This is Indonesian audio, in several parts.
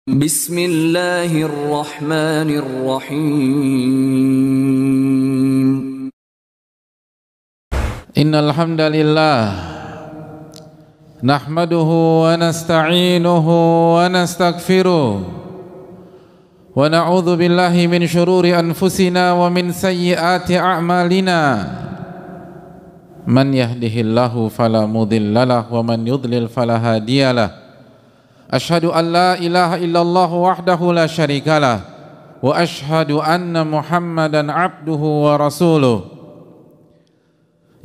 Bismillahirrahmanirrahim. Innal hamdalillah nahmaduhu wa nasta'inuhu wa nastaghfiruh wa na'udzu billahi min shururi anfusina wa min sayyiati a'malina. Man yahdihillahu fala mudhillalah wa man yudlil fala hadiyalah. Ashhadu an la ilaha illallah wahdahu la syarikalah wa ashhadu anna Muhammadan abduhu wa rasuluh.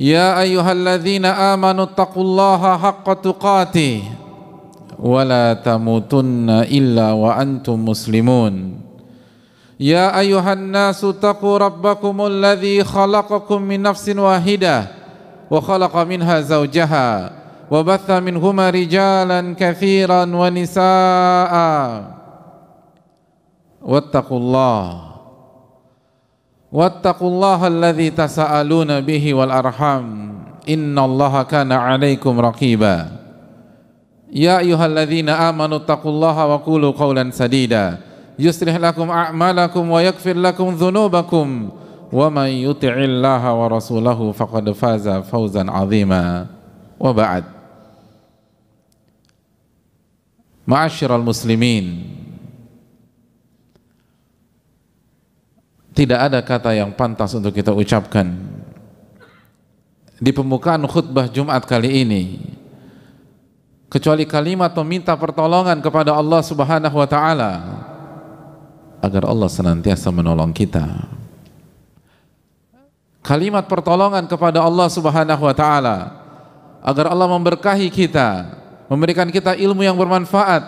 Ya ayyuhalladzina amanu taqullaha haqqa tuqatih wa la tamutunna illa wa antum muslimun. Ya ayyuhan nasu taqu rabbakumul ladzi khalaqakum min nafsin wahidah wa khalaqa minha zawjaha wa batha minhuma rijalan katsiran wa nisaa. Wattaqullaha alladzi tasaaluna bihi wal arham innallaha kana 'alaikum raqiba. Ya ayyuhalladzina amanu taqullaha wa qulu qawlan sadida yuslih lakum a'malakum wa yaghfir lakum dhunubakum wa man yuti'illaha wa rasulahu faqad faza fawzan 'azima. Wa ba'd. Ma'asyiral muslimin, tidak ada kata yang pantas untuk kita ucapkan di pembukaan khutbah Jumat kali ini kecuali kalimat meminta pertolongan kepada Allah Subhanahu wa taala agar Allah senantiasa menolong kita. Kalimat pertolongan kepada Allah Subhanahu wa taala agar Allah memberkahi kita, memberikan kita ilmu yang bermanfaat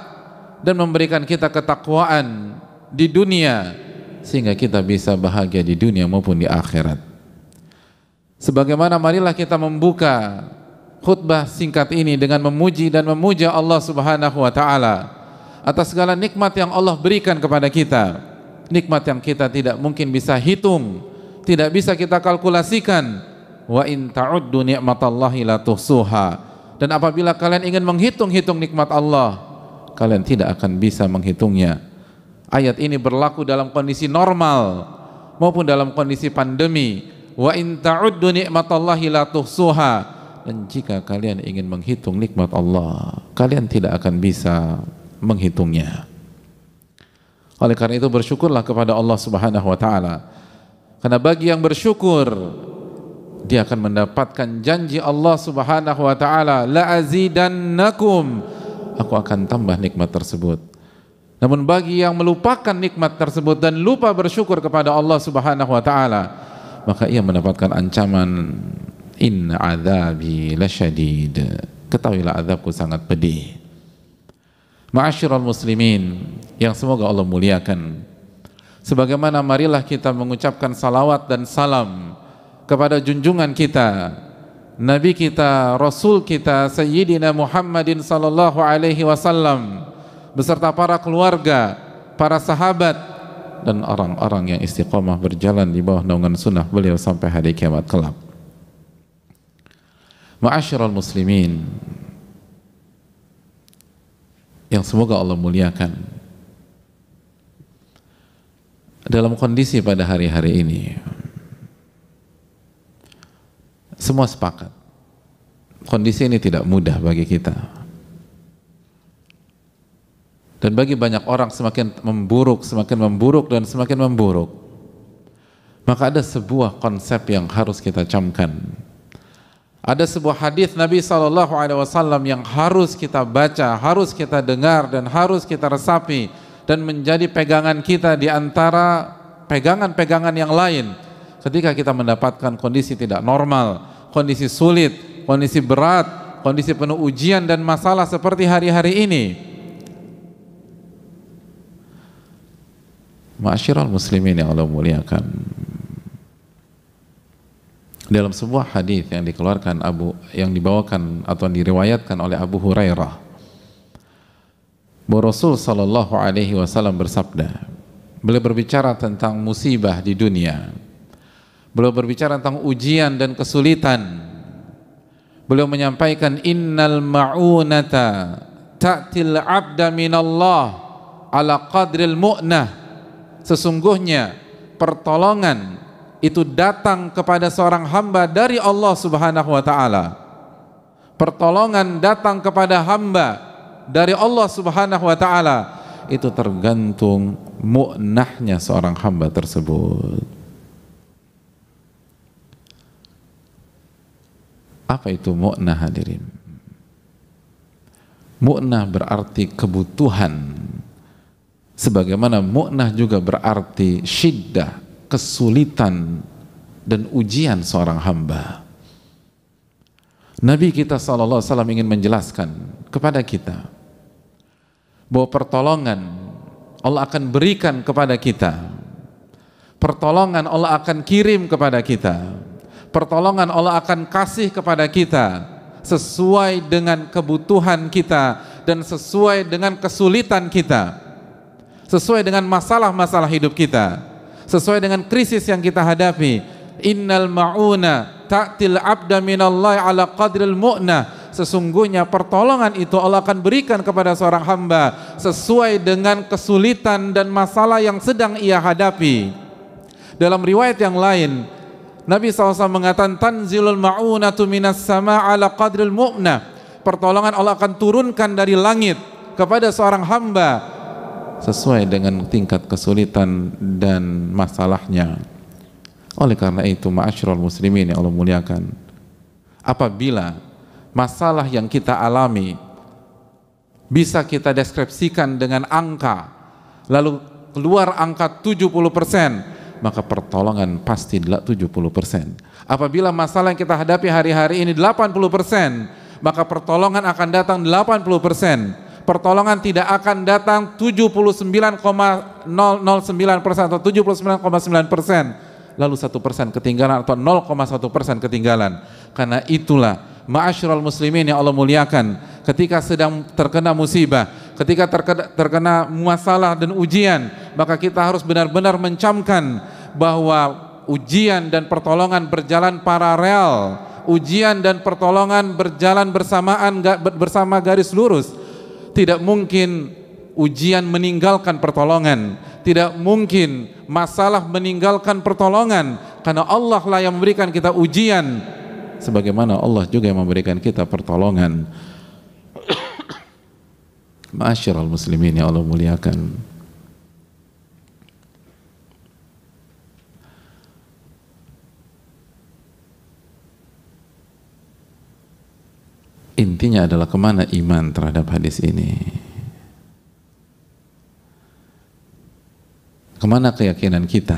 dan memberikan kita ketakwaan di dunia sehingga kita bisa bahagia di dunia maupun di akhirat. Sebagaimana marilah kita membuka khutbah singkat ini dengan memuji dan memuja Allah Subhanahu wa taala atas segala nikmat yang Allah berikan kepada kita. Nikmat yang kita tidak mungkin bisa hitung, tidak bisa kita kalkulasikan. Wa in ta'uddu ni'matallahi la tuhsuha. Dan apabila kalian ingin menghitung-hitung nikmat Allah, kalian tidak akan bisa menghitungnya. Ayat ini berlaku dalam kondisi normal maupun dalam kondisi pandemi. Wa in ta'uddu ni'matallahi la tuhsuha. Dan jika kalian ingin menghitung nikmat Allah, kalian tidak akan bisa menghitungnya. Oleh karena itu bersyukurlah kepada Allah Subhanahu wa taala. Karena bagi yang bersyukur, dia akan mendapatkan janji Allah Subhanahu wa taala, la azidannakum, aku akan tambah nikmat tersebut. Namun bagi yang melupakan nikmat tersebut dan lupa bersyukur kepada Allah Subhanahu wa taala, maka ia mendapatkan ancaman, inna adzabi lasyadid, ketahuilah azabku sangat pedih. Ma'asyiral muslimin yang semoga Allah muliakan, sebagaimana marilah kita mengucapkan salawat dan salam kepada junjungan kita, Nabi kita, Rasul kita, Sayyidina Muhammadin sallallahu alaihi wasallam beserta para keluarga, para sahabat dan orang-orang yang istiqomah berjalan di bawah naungan sunnah beliau sampai hari kiamat kelak. Ma'asyiral muslimin yang semoga Allah muliakan, dalam kondisi pada hari-hari ini semua sepakat kondisi ini tidak mudah bagi kita, dan bagi banyak orang semakin memburuk dan semakin memburuk. Maka ada sebuah konsep yang harus kita camkan, ada sebuah hadis Nabi SAW yang harus kita baca, harus kita dengar dan harus kita resapi dan menjadi pegangan kita di antara pegangan-pegangan yang lain ketika kita mendapatkan kondisi tidak normal, kondisi sulit, kondisi berat, kondisi penuh ujian dan masalah seperti hari-hari ini. Ma'asyiral muslimin yang Allah muliakan, dalam sebuah hadis yang dibawakan atau diriwayatkan oleh Abu Hurairah, bahwa Rasul sallallahu alaihi wasallam bersabda, beliau berbicara tentang musibah di dunia, beliau berbicara tentang ujian dan kesulitan. Beliau menyampaikan, innal ma'unata ta'til abda minallah ala qadril mu'nah. Sesungguhnya pertolongan itu datang kepada seorang hamba dari Allah Subhanahu wa taala. Pertolongan datang kepada hamba dari Allah Subhanahu wa taala itu tergantung mu'nahnya seorang hamba tersebut. Apa itu mu'nah, hadirin? Mu'nah berarti kebutuhan, sebagaimana mu'nah juga berarti syiddah, kesulitan dan ujian seorang hamba. Nabi kita SAW ingin menjelaskan kepada kita bahwa pertolongan Allah akan berikan kepada kita, pertolongan Allah akan kirim kepada kita, pertolongan Allah akan kasih kepada kita sesuai dengan kebutuhan kita dan sesuai dengan kesulitan kita, sesuai dengan masalah-masalah hidup kita, sesuai dengan krisis yang kita hadapi. Innal ma'una ta'til abda minallahi ala qadril mu'nah. Sesungguhnya pertolongan itu Allah akan berikan kepada seorang hamba sesuai dengan kesulitan dan masalah yang sedang ia hadapi. Dalam riwayat yang lain, Nabi SAW mengatakan tanzilul ma'unatu minas sama' ala qadril mu'nah. Pertolongan Allah akan turunkan dari langit kepada seorang hamba sesuai dengan tingkat kesulitan dan masalahnya. Oleh karena itu, ma'asyiral muslimin yang Allah muliakan, apabila masalah yang kita alami bisa kita deskripsikan dengan angka, lalu keluar angka 70%, maka pertolongan pasti 70%. Apabila masalah yang kita hadapi hari-hari ini 80%, maka pertolongan akan datang 80%. Pertolongan tidak akan datang 79,009% atau 79,9%, lalu 1% ketinggalan atau 0,1% ketinggalan. Karena itulah ma'asyiral muslimin yang Allah muliakan, ketika sedang terkena musibah, ketika terkena masalah dan ujian, maka kita harus benar-benar mencamkan bahwa ujian dan pertolongan berjalan paralel, ujian dan pertolongan berjalan bersamaan, bersama garis lurus. Tidak mungkin ujian meninggalkan pertolongan, tidak mungkin masalah meninggalkan pertolongan, karena Allah lah yang memberikan kita ujian, sebagaimana Allah juga yang memberikan kita pertolongan. Ma'asyiral muslimin yang Allah muliakan, intinya adalah kemana iman terhadap hadis ini, kemana keyakinan kita.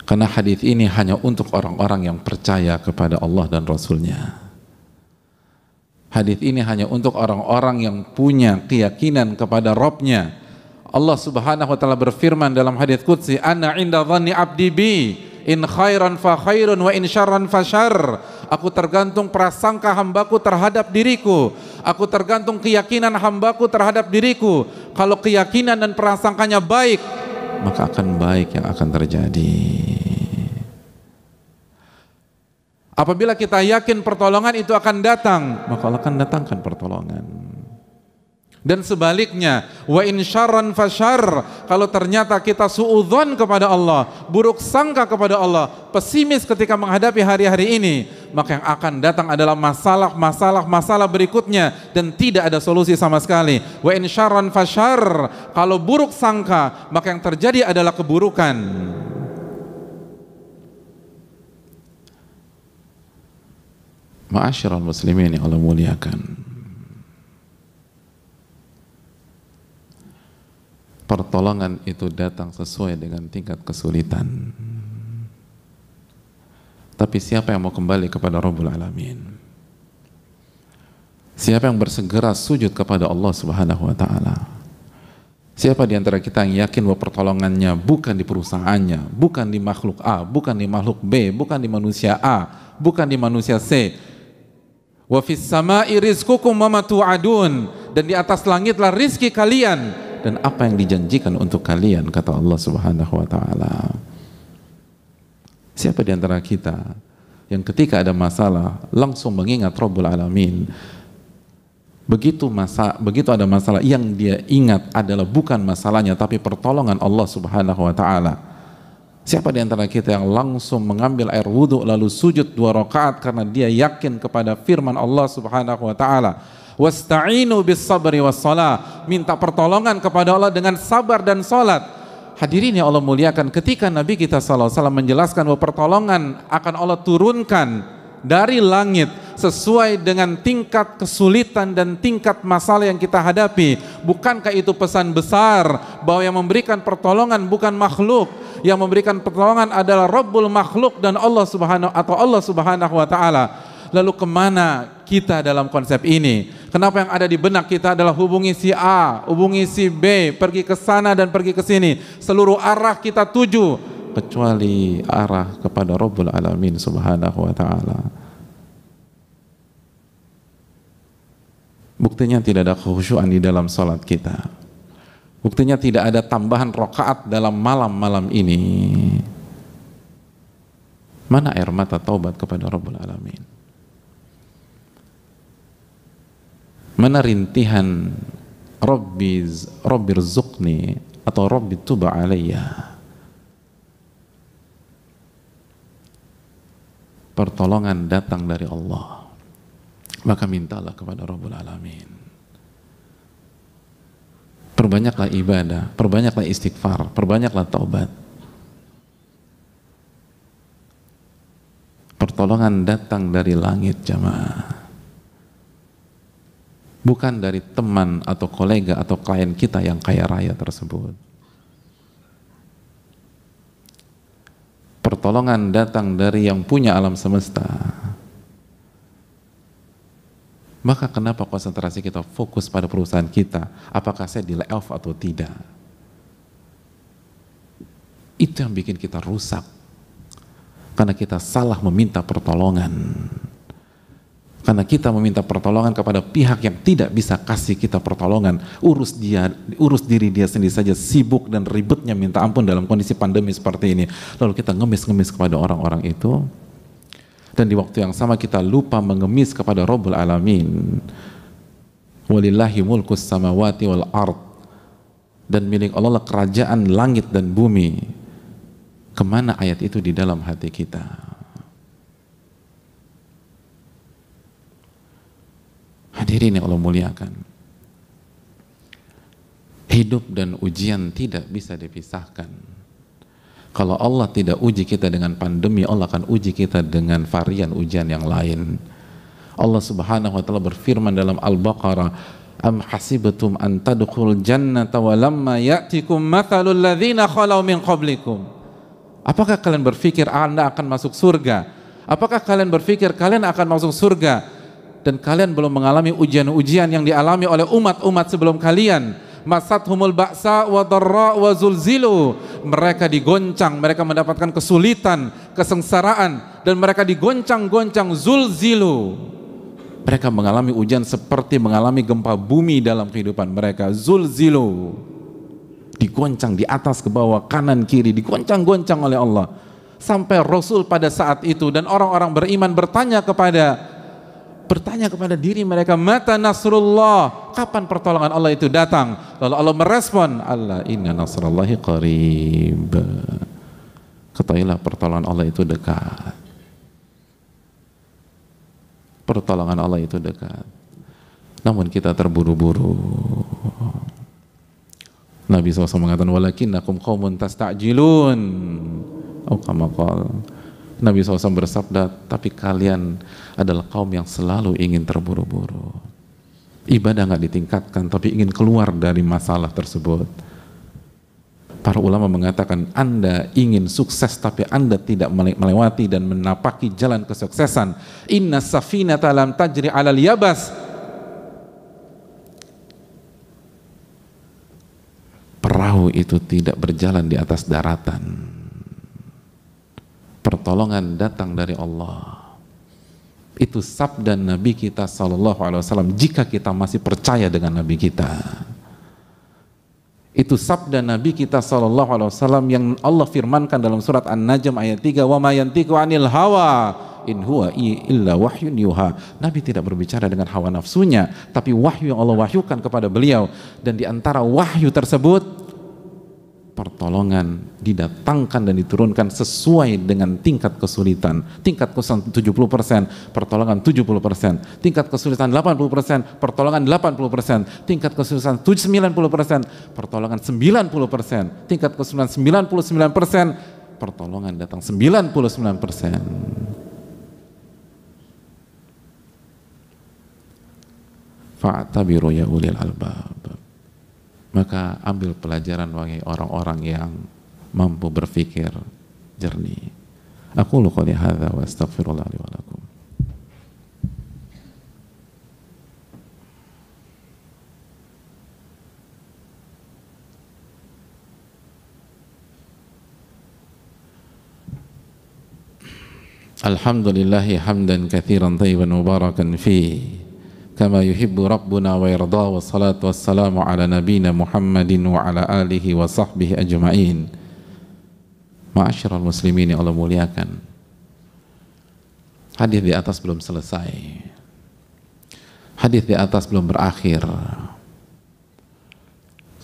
Karena hadis ini hanya untuk orang-orang yang percaya kepada Allah dan Rasulnya. Hadis ini hanya untuk orang-orang yang punya keyakinan kepada Rabbnya. Allah Subhanahu wa taala berfirman dalam hadis qudsi, ana inda dhanni abdi bi, in khairan fa khairun wa in syarran fa syarr. Aku tergantung prasangka hambaku terhadap diriku, aku tergantung keyakinan hambaku terhadap diriku. Kalau keyakinan dan prasangkanya baik, maka akan baik yang akan terjadi. Apabila kita yakin pertolongan itu akan datang, maka Allah akan datangkan pertolongan. Dan sebaliknya, wa in syarran fasyarr, kalau ternyata kita suudzon kepada Allah, buruk sangka kepada Allah, pesimis ketika menghadapi hari-hari ini, maka yang akan datang adalah masalah berikutnya dan tidak ada solusi sama sekali. Wa in syarran fasyarr, kalau buruk sangka, maka yang terjadi adalah keburukan. Ma'asyiral muslimin yang Allah muliakan, pertolongan itu datang sesuai dengan tingkat kesulitan. Tapi siapa yang mau kembali kepada Rabbul Alamin? Siapa yang bersegera sujud kepada Allah Subhanahu wa taala? Siapa di antara kita yang yakin bahwa pertolongannya bukan di perusahaannya, bukan di makhluk A, bukan di makhluk B, bukan di manusia A, bukan di manusia C? Wa fis sama'i rizqukum wa ma tu'adun, dan di atas langitlah rizki kalian dan apa yang dijanjikan untuk kalian, kata Allah Subhanahu wa taala. Siapa di antara kita yang ketika ada masalah langsung mengingat Rabbul Alamin, Begitu ada masalah, yang dia ingat adalah bukan masalahnya tapi pertolongan Allah Subhanahu wa taala. Siapa di antara kita yang langsung mengambil air wudhu lalu sujud 2 rakaat karena dia yakin kepada firman Allah Subhanahu wa taala, wasta'inu bis sabri was shalah, minta pertolongan kepada Allah dengan sabar dan salat. Hadirin yang Allah muliakan, ketika Nabi kita sallallahu alaihi wasallam menjelaskan bahwa pertolongan akan Allah turunkan dari langit sesuai dengan tingkat kesulitan dan tingkat masalah yang kita hadapi, bukankah itu pesan besar bahwa yang memberikan pertolongan bukan makhluk, yang memberikan pertolongan adalah Rabbul makhluk dan Allah Subhanahu wa taala. Lalu kemana kita dalam konsep ini? Kenapa yang ada di benak kita adalah hubungi si A, hubungi si B, pergi ke sana dan pergi ke sini, seluruh arah kita tuju kecuali arah kepada Rabbul Alamin Subhanahu wa ta'ala. Buktinya tidak ada khusyuan di dalam salat kita. Buktinya tidak ada tambahan rakaat dalam malam-malam ini. Mana air mata taubat kepada Rabbul Alamin? Mana rintihan Rabbirzuqni atau Rabbi tuba alayya? Pertolongan datang dari Allah, maka mintalah kepada Rabbul Alamin. Perbanyaklah ibadah, perbanyaklah istighfar, perbanyaklah taubat. Pertolongan datang dari langit, jamaah, bukan dari teman atau kolega atau klien kita yang kaya raya tersebut. Pertolongan datang dari yang punya alam semesta. Maka kenapa konsentrasi kita fokus pada perusahaan kita? Apakah saya di layoff atau tidak? Itu yang bikin kita rusak. Karena kita salah meminta pertolongan. Karena kita meminta pertolongan kepada pihak yang tidak bisa kasih kita pertolongan. Urus diri dia sendiri saja, sibuk dan ribetnya minta ampun dalam kondisi pandemi seperti ini. Lalu kita ngemis-ngemis kepada orang-orang itu. Dan di waktu yang sama kita lupa mengemis kepada Rabbul Alamin. Walillahi mulkus samawati wal ard. Dan milik Allah kerajaan langit dan bumi. Kemana ayat itu di dalam hati kita? Hadirin yang Allah muliakan, hidup dan ujian tidak bisa dipisahkan. Kalau Allah tidak uji kita dengan pandemi, Allah akan uji kita dengan varian ujian yang lain. Allah Subhanahu wa taala berfirman dalam Al-Baqarah, am hasibtum an tadkhulul jannata wa lamma ya'tikum mathalul ladzina khalau min qablikum. Apakah kalian berpikir Anda akan masuk surga? Apakah kalian berpikir kalian akan masuk surga dan kalian belum mengalami ujian-ujian yang dialami oleh umat-umat sebelum kalian? Masathumul ba'sa wa dharra wa zulzilu. Mereka digoncang, mereka mendapatkan kesulitan, kesengsaraan, dan mereka digoncang-goncang, zulzilu. Mereka mengalami ujian seperti mengalami gempa bumi dalam kehidupan mereka, zulzilu. Digoncang di atas ke bawah, kanan kiri, digoncang-goncang oleh Allah. Sampai Rasul pada saat itu dan orang-orang beriman bertanya kepada diri mereka, mata nasrullah, kapan pertolongan Allah itu datang? Lalu Allah merespon, Allah inna nasrallahi qarib. Ketahuilah pertolongan Allah itu dekat. Pertolongan Allah itu dekat. Namun kita terburu-buru. Nabi SAW mengatakan, walakinnakum qaumun tasta'jilun. Kama qala. Nabi SAW bersabda, tapi kalian adalah kaum yang selalu ingin terburu-buru. Ibadah nggak ditingkatkan, tapi ingin keluar dari masalah tersebut. Para ulama mengatakan, Anda ingin sukses, tapi Anda tidak melewati dan menapaki jalan kesuksesan. Inna safinata lam tajri alal yabas. Perahu itu tidak berjalan di atas daratan. Pertolongan datang dari Allah. Itu sabda Nabi kita SAW jika kita masih percaya dengan Nabi kita. Itu sabda Nabi kita SAW yang Allah firmankan dalam surat An-Najm ayat 3, wa ma yantiqu 'anil hawa in huwa illa wahyun yuha. Nabi tidak berbicara dengan hawa nafsunya, tapi wahyu yang Allah wahyukan kepada beliau. Dan di antara wahyu tersebut, pertolongan didatangkan dan diturunkan sesuai dengan tingkat kesulitan. Tingkat kesulitan 70%, pertolongan 70%. Tingkat kesulitan 80%, pertolongan 80%. Tingkat kesulitan 90%, pertolongan 90%. Tingkat kesulitan 99%, pertolongan datang 99%. Fa'tabiru ya ulil albab. Maka ambil pelajaran bagi orang-orang yang mampu berpikir jernih. Aqulu qouli hadza wa astaghfirullah li wa lakum. Alhamdulillahi hamdan katsiran thayyiban mubarakan fihi kama yuhibbu rabbuna wa yarda, wa salatu wassalamu ala nabina Muhammadin wa ala alihi wa sahbihi ajma'in. Ma'asyiral muslimin yang Allah muliakan, hadis di atas belum selesai, hadis di atas belum berakhir,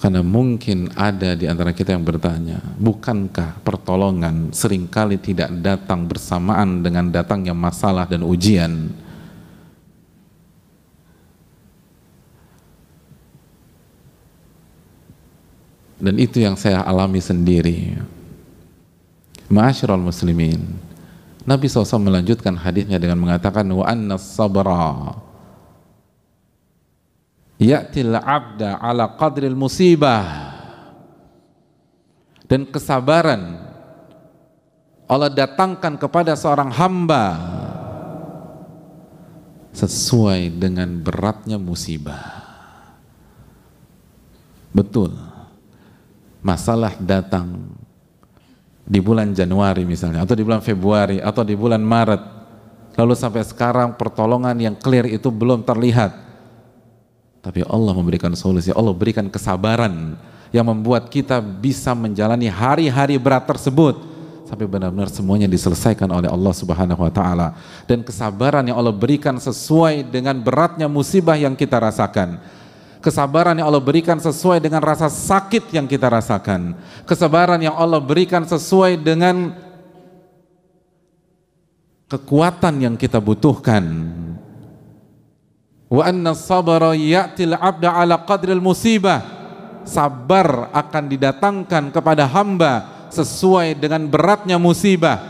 karena mungkin ada di antara kita yang bertanya, bukankah pertolongan seringkali tidak datang bersamaan dengan datangnya masalah dan ujian? Dan itu yang saya alami sendiri. Ma'asyiral muslimin, Nabi SAW melanjutkan hadisnya dengan mengatakan, wa anna sabra ya'til abda ala qadril musibah. Dan kesabaran Allah datangkan kepada seorang hamba sesuai dengan beratnya musibah. Betul, masalah datang di bulan Januari misalnya, atau di bulan Februari, atau di bulan Maret, lalu sampai sekarang pertolongan yang clear itu belum terlihat, tapi Allah memberikan solusi. Allah berikan kesabaran yang membuat kita bisa menjalani hari-hari berat tersebut sampai benar-benar semuanya diselesaikan oleh Allah Subhanahu wa Ta'ala. Dan kesabaran yang Allah berikan sesuai dengan beratnya musibah yang kita rasakan. Kesabaran yang Allah berikan sesuai dengan rasa sakit yang kita rasakan. Kesabaran yang Allah berikan sesuai dengan kekuatan yang kita butuhkan. Wa anna sabara ya'til abda ala qadril musibah. Sabar akan didatangkan kepada hamba sesuai dengan beratnya musibah.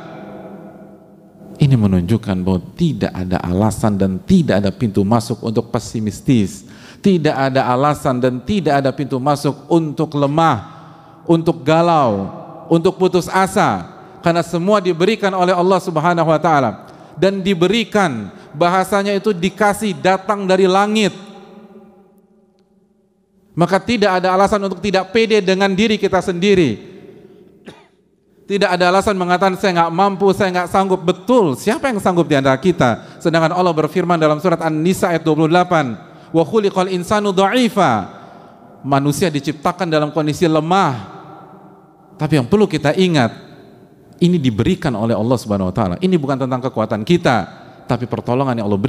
Ini menunjukkan bahwa tidak ada alasan dan tidak ada pintu masuk untuk pesimistis. Tidak ada alasan dan tidak ada pintu masuk untuk lemah, untuk galau, untuk putus asa, karena semua diberikan oleh Allah Subhanahu wa Ta'ala. Dan diberikan, bahasanya itu dikasih, datang dari langit. Maka tidak ada alasan untuk tidak pede dengan diri kita sendiri. Tidak ada alasan mengatakan saya nggak mampu, saya nggak sanggup. Betul, siapa yang sanggup di antara kita? Sedangkan Allah berfirman dalam surat An-Nisa ayat 28, wa khuliqal insanu dha'ifa. Manusia diciptakan dalam kondisi lemah. Tapi yang perlu kita ingat, ini diberikan oleh Allah Subhanahu wa Ta'ala. Ini bukan tentang kekuatan kita, tapi pertolongan yang Allah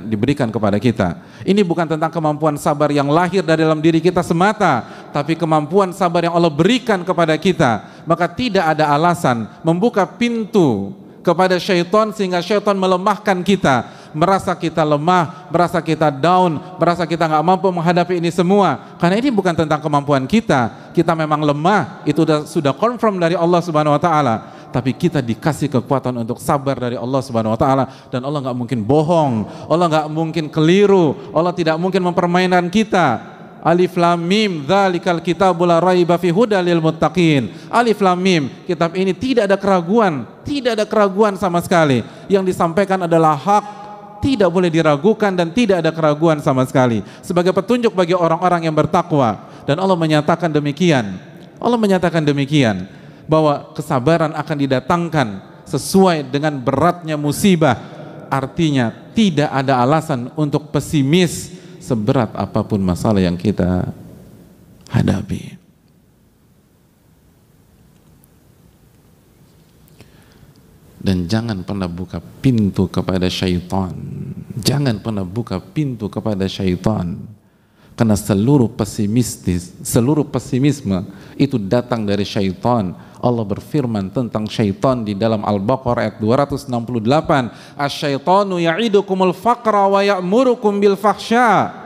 diberikan kepada kita. Ini bukan tentang kemampuan sabar yang lahir dari dalam diri kita semata, tapi kemampuan sabar yang Allah berikan kepada kita. Maka tidak ada alasan membuka pintu kepada syaitan sehingga syaitan melemahkan kita, merasa kita lemah, merasa kita down, merasa kita nggak mampu menghadapi ini semua. Karena ini bukan tentang kemampuan kita. Kita memang lemah, itu sudah confirm dari Allah Subhanahu wa Ta'ala. Tapi kita dikasih kekuatan untuk sabar dari Allah Subhanahu wa Ta'ala. Dan Allah nggak mungkin bohong, Allah nggak mungkin keliru, Allah tidak mungkin mempermainkan kita. Alif Lam Mim, dzalikal kitabul la raiba fihi hudal lil muttaqin. Alif Lam Mim, kitab ini tidak ada keraguan, tidak ada keraguan sama sekali. Yang disampaikan adalah hak, tidak boleh diragukan dan tidak ada keraguan sama sekali. Sebagai petunjuk bagi orang-orang yang bertakwa. Dan Allah menyatakan demikian. Allah menyatakan demikian, bahwa kesabaran akan didatangkan sesuai dengan beratnya musibah. Artinya tidak ada alasan untuk pesimis seberat apapun masalah yang kita hadapi. Dan jangan pernah buka pintu kepada syaitan. Jangan pernah buka pintu kepada syaitan. Karena seluruh pesimisme itu datang dari syaitan. Allah berfirman tentang syaitan di dalam Al-Baqarah ayat 268. Asy-syaitanu ya'idukumul faqra wa ya'murukum bil fahsya.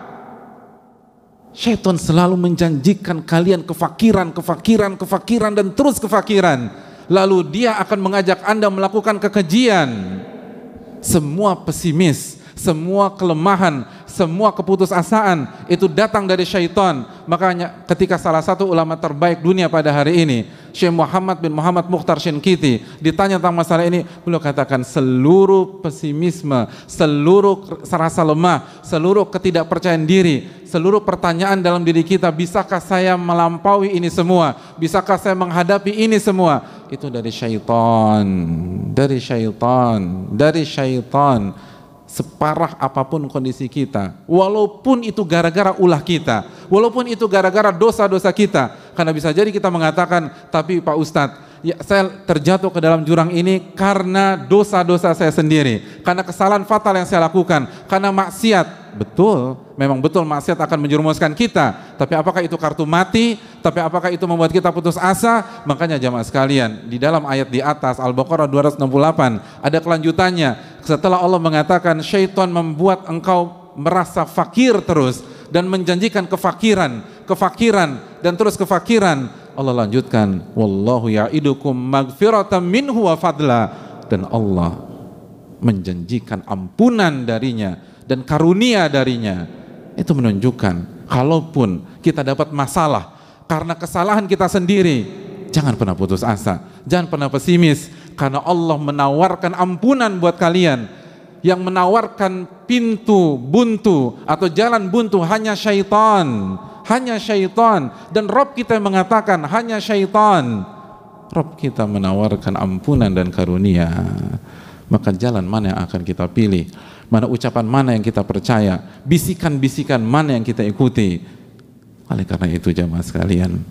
Syaitan selalu menjanjikan kalian kefakiran dan terus kefakiran. Lalu dia akan mengajak Anda melakukan kekejian. Semua pesimis, semua kelemahan, semua keputusasaan itu datang dari syaitan. Makanya ketika salah satu ulama terbaik dunia pada hari ini, Syekh Muhammad bin Muhammad Mukhtar Shinkiti, ditanya tentang masalah ini, beliau katakan seluruh pesimisme, seluruh rasa lemah, seluruh ketidakpercayaan diri, seluruh pertanyaan dalam diri kita, bisakah saya melampaui ini semua? Bisakah saya menghadapi ini semua? Itu dari syaitan, dari syaitan, dari syaitan. Separah apapun kondisi kita, walaupun itu gara-gara ulah kita, walaupun itu gara-gara dosa-dosa kita, karena bisa jadi kita mengatakan, tapi Pak Ustadz, ya, saya terjatuh ke dalam jurang ini karena dosa-dosa saya sendiri, karena kesalahan fatal yang saya lakukan, karena maksiat. Betul, memang betul maksiat akan menjerumuskan kita, tapi apakah itu kartu mati? Tapi apakah itu membuat kita putus asa? Makanya jamaah sekalian, di dalam ayat di atas Al-Baqarah 268 ada kelanjutannya. Setelah Allah mengatakan syaitan membuat engkau merasa fakir terus dan menjanjikan kefakiran dan terus kefakiran, Allah lanjutkan, wallahu ya'idukum magfiratan minhu wa fadla, dan Allah menjanjikan ampunan darinya dan karunia darinya. Itu menunjukkan kalaupun kita dapat masalah karena kesalahan kita sendiri, jangan pernah putus asa, jangan pernah pesimis, karena Allah menawarkan ampunan buat kalian. Yang menawarkan pintu buntu atau jalan buntu hanya syaitan, hanya syaitan. Dan Rabb kita yang mengatakan hanya syaitan. Rabb kita menawarkan ampunan dan karunia. Maka jalan mana yang akan kita pilih? Mana ucapan mana yang kita percaya? Bisikan-bisikan mana yang kita ikuti? Oleh karena itu jamaah sekalian,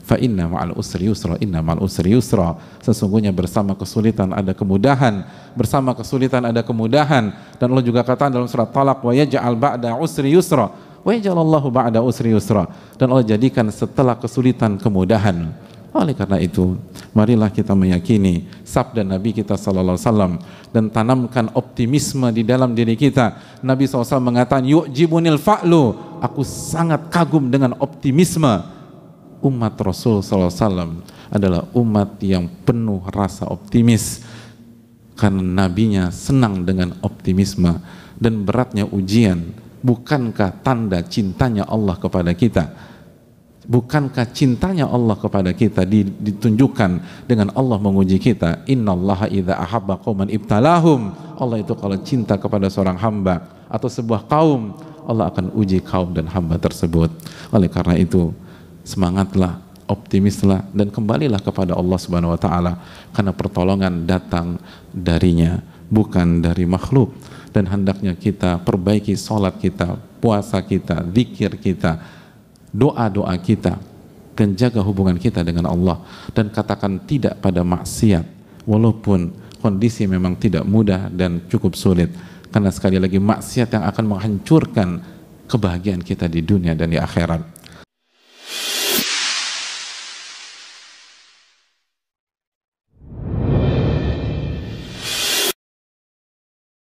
fa inna ma'al usri yusra, inna ma'al usri yusra. Sesungguhnya bersama kesulitan ada kemudahan, bersama kesulitan ada kemudahan. Dan Allah juga katakan dalam surat Talaq, wa yaj'al ba'da usri yusra, wa yaj'alallahu ba'da usri yusra. Dan Allah jadikan setelah kesulitan kemudahan. Oleh karena itu, marilah kita meyakini sabda Nabi kita sallallahu alaihi wasallam dan tanamkan optimisme di dalam diri kita. Nabi SAW mengatakan, yu'jibunil fa'lu, aku sangat kagum dengan optimisme. Umat Rasul SAW adalah umat yang penuh rasa optimis karena nabinya senang dengan optimisme. Dan beratnya ujian bukankah tanda cintanya Allah kepada kita? Bukankah cintanya Allah kepada kita ditunjukkan dengan Allah menguji kita? Innallaha idza ahabba qauman ibtalahum. Allah itu kalau cinta kepada seorang hamba atau sebuah kaum, Allah akan uji kaum dan hamba tersebut. Oleh karena itu, semangatlah, optimislah, dan kembalilah kepada Allah Subhanahu wa taala, karena pertolongan datang darinya, bukan dari makhluk. Dan hendaknya kita perbaiki sholat kita, puasa kita, zikir kita, doa-doa kita, dan jaga hubungan kita dengan Allah, dan katakan tidak pada maksiat walaupun kondisi memang tidak mudah dan cukup sulit, karena sekali lagi maksiat yang akan menghancurkan kebahagiaan kita di dunia dan di akhirat.